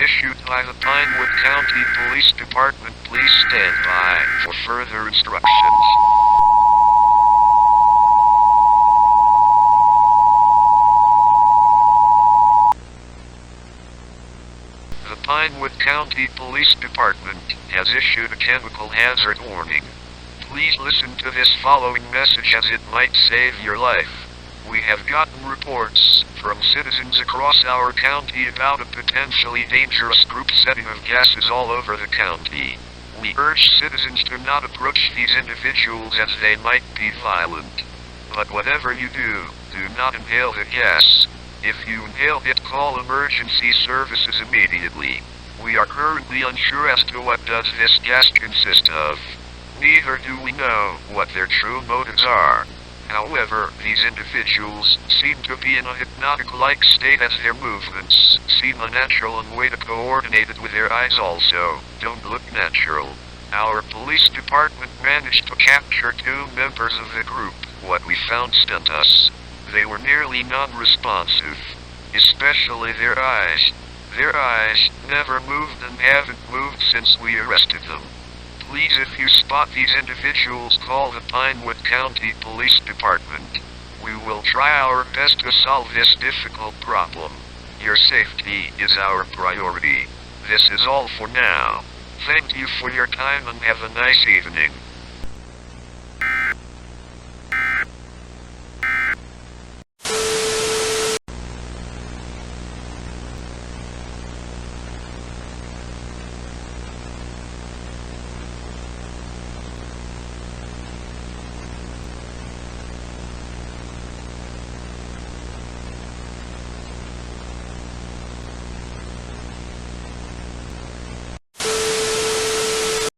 issued by the Pinewood County Police Department. Please stand by for further instructions. The Pinewood County Police Department has issued a chemical hazard warning. Please listen to this following message as it might save your life. We have gotten reports from citizens across our county about a potentially dangerous group setting of gases all over the county. We urge citizens to not approach these individuals as they might be violent. But whatever you do not inhale the gas. If you inhale it, call emergency services immediately. We are currently unsure as to what does this gas consist of. Neither do we know what their true motives are. However, these individuals seem to be in a hypnotic-like state as their movements seem unnatural and way to coordinated with their eyes also don't look natural. Our police department managed to capture 2 members of the group. What we found stunned us. They were nearly non-responsive, especially their eyes. Their eyes never moved and haven't moved since we arrested them. Please, if you spot these individuals, call the Pinewood County Police Department. We will try our best to solve this difficult problem. Your safety is our priority. This is all for now. Thank you for your time and have a nice evening.